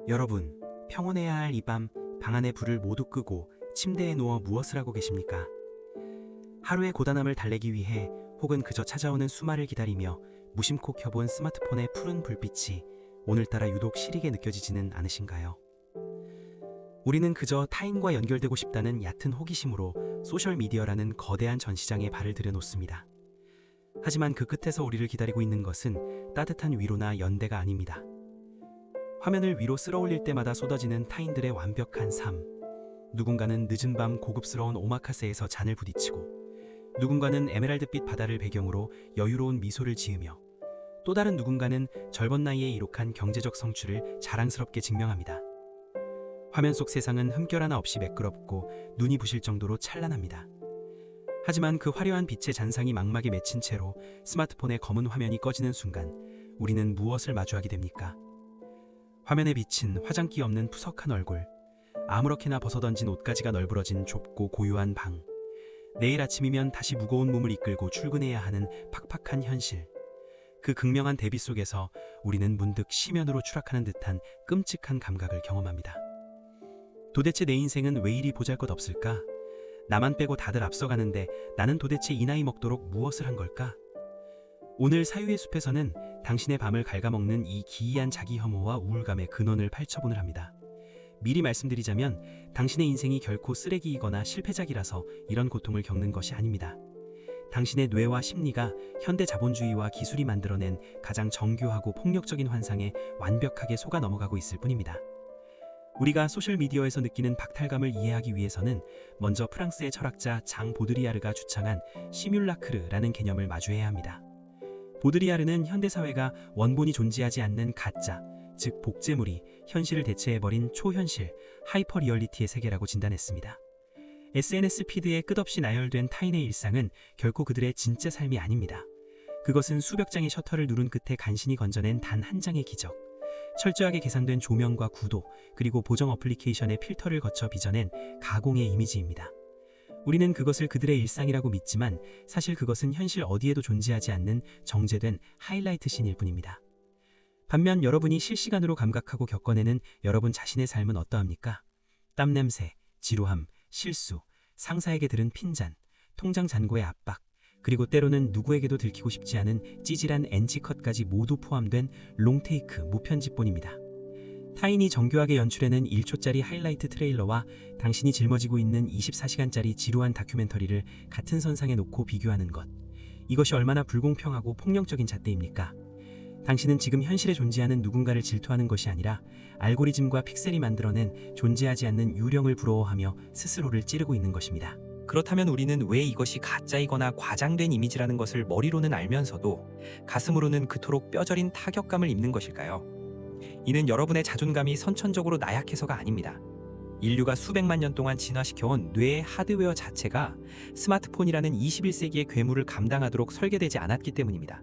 여러분, 평온해야 할 이 밤, 방 안의 불을 모두 끄고 침대에 누워 무엇을 하고 계십니까? 하루의 고단함을 달래기 위해 혹은 그저 찾아오는 수말을 기다리며 무심코 켜본 스마트폰의 푸른 불빛이 오늘따라 유독 시리게 느껴지지는 않으신가요? 우리는 그저 타인과 연결되고 싶다는 얕은 호기심으로 소셜미디어라는 거대한 전시장에 발을 들여놓습니다. 하지만 그 끝에서 우리를 기다리고 있는 것은 따뜻한 위로나 연대가 아닙니다. 화면을 위로 쓸어올릴 때마다 쏟아지는 타인들의 완벽한 삶. 누군가는 늦은 밤 고급스러운 오마카세에서 잔을 부딪히고, 누군가는 에메랄드빛 바다를 배경으로 여유로운 미소를 지으며, 또 다른 누군가는 젊은 나이에 이룩한 경제적 성취를 자랑스럽게 증명합니다. 화면 속 세상은 흠결 하나 없이 매끄럽고 눈이 부실 정도로 찬란합니다. 하지만 그 화려한 빛의 잔상이 망막에 맺힌 채로 스마트폰의 검은 화면이 꺼지는 순간 우리는 무엇을 마주하게 됩니까? 화면에 비친 화장기 없는 푸석한 얼굴, 아무렇게나 벗어던진 옷가지가 널브러진 좁고 고요한 방, 내일 아침이면 다시 무거운 몸을 이끌고 출근해야 하는 팍팍한 현실. 그 극명한 대비 속에서 우리는 문득 심연으로 추락하는 듯한 끔찍한 감각을 경험합니다. 도대체 내 인생은 왜 이리 보잘것없을까? 나만 빼고 다들 앞서가는데 나는 도대체 이 나이 먹도록 무엇을 한 걸까? 오늘 사유의 숲에서는 당신의 밤을 갉아먹는 이 기이한 자기 혐오와 우울감의 근원을 파헤쳐보려 합니다. 미리 말씀드리자면 당신의 인생이 결코 쓰레기이거나 실패작이라서 이런 고통을 겪는 것이 아닙니다. 당신의 뇌와 심리가 현대 자본주의와 기술이 만들어낸 가장 정교하고 폭력적인 환상에 완벽하게 속아 넘어가고 있을 뿐입니다. 우리가 소셜미디어에서 느끼는 박탈감을 이해하기 위해서는 먼저 프랑스의 철학자 장 보드리아르가 주창한 시뮬라크르라는 개념을 마주해야 합니다. 보드리아르는 현대사회가 원본이 존재하지 않는 가짜, 즉 복제물이 현실을 대체해버린 초현실, 하이퍼리얼리티의 세계라고 진단했습니다. SNS 피드에 끝없이 나열된 타인의 일상은 결코 그들의 진짜 삶이 아닙니다. 그것은 수백 장의 셔터를 누른 끝에 간신히 건져낸 단 한 장의 기적, 철저하게 계산된 조명과 구도, 그리고 보정 어플리케이션의 필터를 거쳐 빚어낸 가공의 이미지입니다. 우리는 그것을 그들의 일상이라고 믿지만 사실 그것은 현실 어디에도 존재하지 않는 정제된 하이라이트 씬일 뿐입니다. 반면 여러분이 실시간으로 감각하고 겪어내는 여러분 자신의 삶은 어떠합니까? 땀냄새, 지루함, 실수, 상사에게 들은 핀잔, 통장 잔고의 압박, 그리고 때로는 누구에게도 들키고 싶지 않은 찌질한 NG컷까지 모두 포함된 롱테이크 무편집본입니다. 타인이 정교하게 연출해낸 1초짜리 하이라이트 트레일러와 당신이 짊어지고 있는 24시간짜리 지루한 다큐멘터리를 같은 선상에 놓고 비교하는 것. 이것이 얼마나 불공평하고 폭력적인 잣대입니까? 당신은 지금 현실에 존재하는 누군가를 질투하는 것이 아니라 알고리즘과 픽셀이 만들어낸 존재하지 않는 유령을 부러워하며 스스로를 찌르고 있는 것입니다. 그렇다면 우리는 왜 이것이 가짜이거나 과장된 이미지라는 것을 머리로는 알면서도 가슴으로는 그토록 뼈저린 타격감을 입는 것일까요? 이는 여러분의 자존감이 선천적으로 나약해서가 아닙니다. 인류가 수백만 년 동안 진화시켜온 뇌의 하드웨어 자체가 스마트폰이라는 21세기의 괴물을 감당하도록 설계되지 않았기 때문입니다.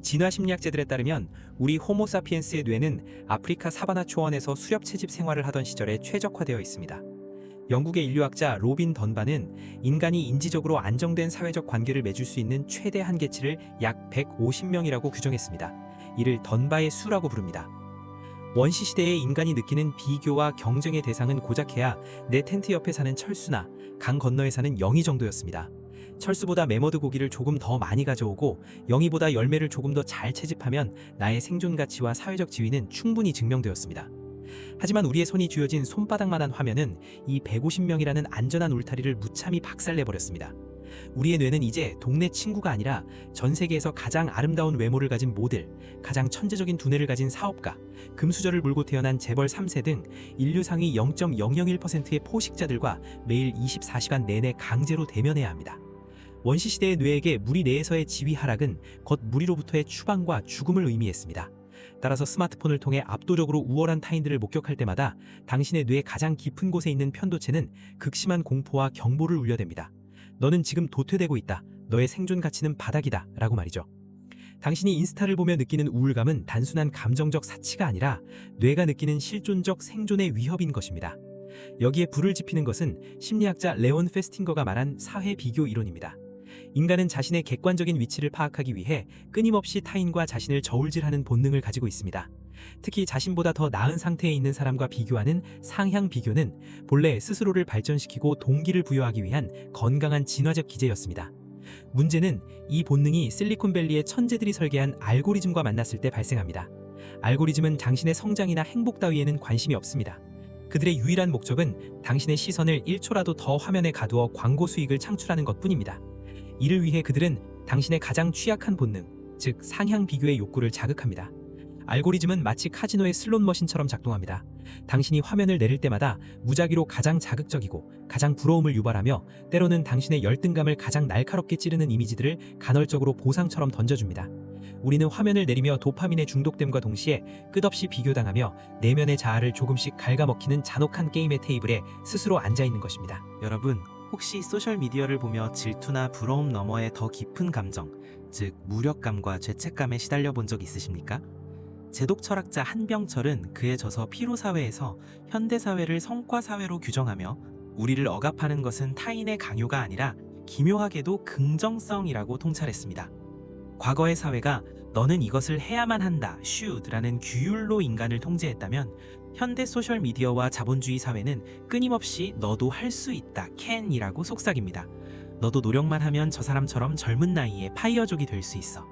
진화심리학자들에 따르면 우리 호모사피엔스의 뇌는 아프리카 사바나 초원에서 수렵 채집 생활을 하던 시절에 최적화되어 있습니다. 영국의 인류학자 로빈 던바는 인간이 인지적으로 안정된 사회적 관계를 맺을 수 있는 최대 한계치를 약 150명이라고 규정했습니다. 이를 던바의 수라고 부릅니다. 원시 시대의 인간이 느끼는 비교와 경쟁의 대상은 고작해야 내 텐트 옆에 사는 철수나 강 건너에 사는 영희 정도였습니다. 철수보다 매머드 고기를 조금 더 많이 가져오고 영희보다 열매를 조금 더 잘 채집하면 나의 생존 가치와 사회적 지위는 충분히 증명되었습니다. 하지만 우리의 손이 쥐어진 손바닥만한 화면은 이 150명이라는 안전한 울타리를 무참히 박살내버렸습니다. 우리의 뇌는 이제 동네 친구가 아니라 전 세계에서 가장 아름다운 외모를 가진 모델, 가장 천재적인 두뇌를 가진 사업가, 금수저를 물고 태어난 재벌 3세 등 인류 상위 0.001%의 포식자들과 매일 24시간 내내 강제로 대면해야 합니다. 원시시대의 뇌에게 무리 내에서의 지위 하락은 곧 무리로부터의 추방과 죽음을 의미했습니다. 따라서 스마트폰을 통해 압도적으로 우월한 타인들을 목격할 때마다 당신의 뇌의 가장 깊은 곳에 있는 편도체는 극심한 공포와 경보를 울려댑니다. 너는 지금 도태되고 있다. 너의 생존 가치는 바닥이다. 라고 말이죠. 당신이 인스타를 보며 느끼는 우울감은 단순한 감정적 사치가 아니라 뇌가 느끼는 실존적 생존의 위협인 것입니다. 여기에 불을 지피는 것은 심리학자 레온 페스팅거가 말한 사회 비교 이론입니다. 인간은 자신의 객관적인 위치를 파악하기 위해 끊임없이 타인과 자신을 저울질하는 본능을 가지고 있습니다. 특히 자신보다 더 나은 상태에 있는 사람과 비교하는 상향 비교는 본래 스스로를 발전시키고 동기를 부여하기 위한 건강한 진화적 기제였습니다. 문제는 이 본능이 실리콘밸리의 천재들이 설계한 알고리즘과 만났을 때 발생합니다. 알고리즘은 당신의 성장이나 행복 따위에는 관심이 없습니다. 그들의 유일한 목적은 당신의 시선을 1초라도 더 화면에 가두어 광고 수익을 창출하는 것뿐입니다. 이를 위해 그들은 당신의 가장 취약한 본능, 즉 상향 비교의 욕구를 자극합니다. 알고리즘은 마치 카지노의 슬롯 머신처럼 작동합니다. 당신이 화면을 내릴 때마다 무작위로 가장 자극적이고 가장 부러움을 유발하며 때로는 당신의 열등감을 가장 날카롭게 찌르는 이미지들을 간헐적으로 보상처럼 던져줍니다. 우리는 화면을 내리며 도파민에 중독됨과 동시에 끝없이 비교당하며 내면의 자아를 조금씩 갉아먹히는 잔혹한 게임의 테이블에 스스로 앉아있는 것입니다. 여러분, 혹시 소셜미디어를 보며 질투나 부러움 너머의 더 깊은 감정, 즉 무력감과 죄책감에 시달려 본 적 있으십니까? 제독 철학자 한병철은 그에 져서 피로사회에서 현대사회를 성과사회로 규정하며 우리를 억압하는 것은 타인의 강요가 아니라 기묘하게도 긍정성이라고 통찰했습니다. 과거의 사회가 너는 이것을 해야만 한다, should라는 규율로 인간을 통제했다면 현대 소셜미디어와 자본주의 사회는 끊임없이 너도 할 수 있다, can이라고 속삭입니다. 너도 노력만 하면 저 사람처럼 젊은 나이에 파이어족이 될 수 있어.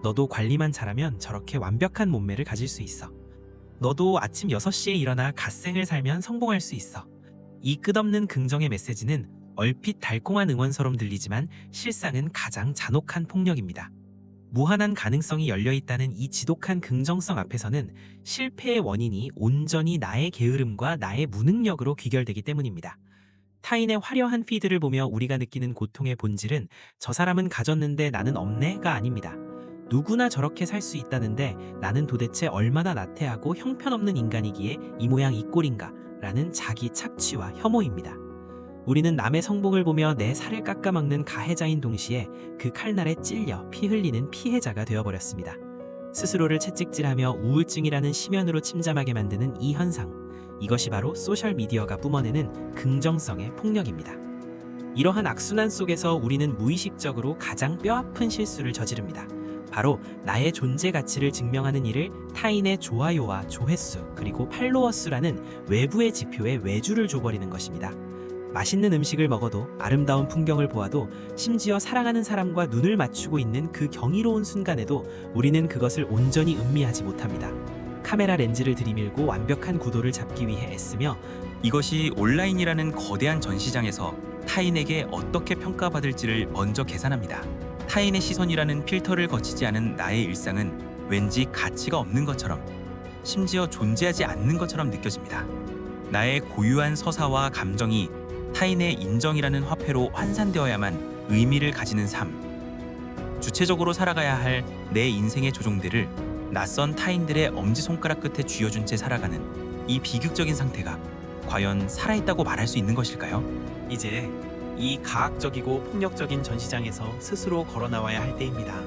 너도 관리만 잘하면 저렇게 완벽한 몸매를 가질 수 있어. 너도 아침 6시에 일어나 갓생을 살면 성공할 수 있어. 이 끝없는 긍정의 메시지는 얼핏 달콤한 응원처럼 들리지만 실상은 가장 잔혹한 폭력입니다. 무한한 가능성이 열려있다는 이 지독한 긍정성 앞에서는 실패의 원인이 온전히 나의 게으름과 나의 무능력으로 귀결되기 때문입니다. 타인의 화려한 피드를 보며 우리가 느끼는 고통의 본질은 저 사람은 가졌는데 나는 없네가 아닙니다. 누구나 저렇게 살 수 있다는데 나는 도대체 얼마나 나태하고 형편없는 인간이기에 이 모양 이 꼴인가 라는 자기 착취와 혐오입니다. 우리는 남의 성공을 보며 내 살을 깎아먹는 가해자인 동시에 그 칼날에 찔려 피 흘리는 피해자가 되어버렸습니다. 스스로를 채찍질하며 우울증이라는 심연으로 침잠하게 만드는 이 현상, 이것이 바로 소셜미디어가 뿜어내는 긍정성의 폭력입니다. 이러한 악순환 속에서 우리는 무의식적으로 가장 뼈아픈 실수를 저지릅니다. 바로 나의 존재 가치를 증명하는 일을 타인의 좋아요와 조회수 그리고 팔로워 수라는 외부의 지표에 외주를 줘버리는 것입니다. 맛있는 음식을 먹어도 아름다운 풍경을 보아도 심지어 사랑하는 사람과 눈을 맞추고 있는 그 경이로운 순간에도 우리는 그것을 온전히 음미하지 못합니다. 카메라 렌즈를 들이밀고 완벽한 구도를 잡기 위해 애쓰며 이것이 온라인이라는 거대한 전시장에서 타인에게 어떻게 평가받을지를 먼저 계산합니다. 타인의 시선이라는 필터를 거치지 않은 나의 일상은 왠지 가치가 없는 것처럼, 심지어 존재하지 않는 것처럼 느껴집니다. 나의 고유한 서사와 감정이 타인의 인정이라는 화폐로 환산되어야만 의미를 가지는 삶. 주체적으로 살아가야 할 내 인생의 조종들을 낯선 타인들의 엄지손가락 끝에 쥐어준 채 살아가는 이 비극적인 상태가 과연 살아있다고 말할 수 있는 것일까요? 이제 이 가학적이고 폭력적인 전시장에서 스스로 걸어나와야 할 때입니다.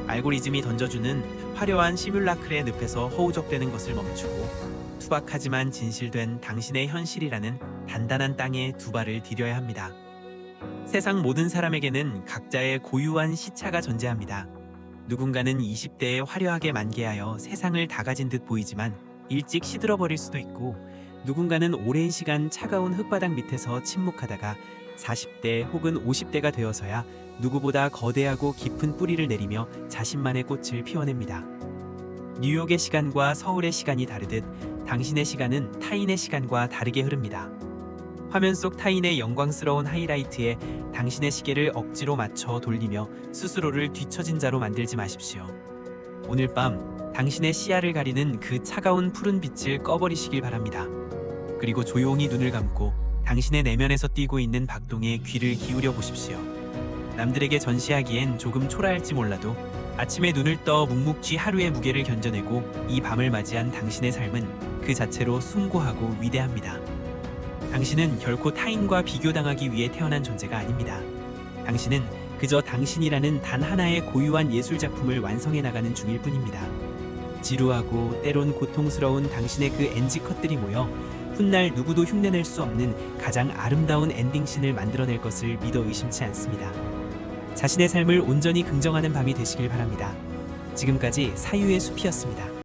알고리즘이 던져주는 화려한 시뮬라클의 늪에서 허우적대는 것을 멈추고 투박하지만 진실된 당신의 현실이라는 단단한 땅에 두 발을 디뎌야 합니다. 세상 모든 사람에게는 각자의 고유한 시차가 존재합니다. 누군가는 20대에 화려하게 만개하여 세상을 다 가진 듯 보이지만 일찍 시들어버릴 수도 있고, 누군가는 오랜 시간 차가운 흙바닥 밑에서 침묵하다가 40대 혹은 50대가 되어서야 누구보다 거대하고 깊은 뿌리를 내리며 자신만의 꽃을 피워냅니다. 뉴욕의 시간과 서울의 시간이 다르듯 당신의 시간은 타인의 시간과 다르게 흐릅니다. 화면 속 타인의 영광스러운 하이라이트에 당신의 시계를 억지로 맞춰 돌리며 스스로를 뒤처진 자로 만들지 마십시오. 오늘 밤 당신의 시야를 가리는 그 차가운 푸른 빛을 꺼버리시길 바랍니다. 그리고 조용히 눈을 감고 당신의 내면에서 뛰고 있는 박동에 귀를 기울여 보십시오. 남들에게 전시하기엔 조금 초라할지 몰라도 아침에 눈을 떠 묵묵히 하루의 무게를 견뎌내고 이 밤을 맞이한 당신의 삶은 그 자체로 숭고하고 위대합니다. 당신은 결코 타인과 비교당하기 위해 태어난 존재가 아닙니다. 당신은 그저 당신이라는 단 하나의 고유한 예술작품을 완성해 나가는 중일 뿐입니다. 지루하고 때론 고통스러운 당신의 그 NG컷들이 모여 훗날 누구도 흉내낼 수 없는 가장 아름다운 엔딩씬을 만들어낼 것을 믿어 의심치 않습니다. 자신의 삶을 온전히 긍정하는 밤이 되시길 바랍니다. 지금까지 사유의 숲이었습니다.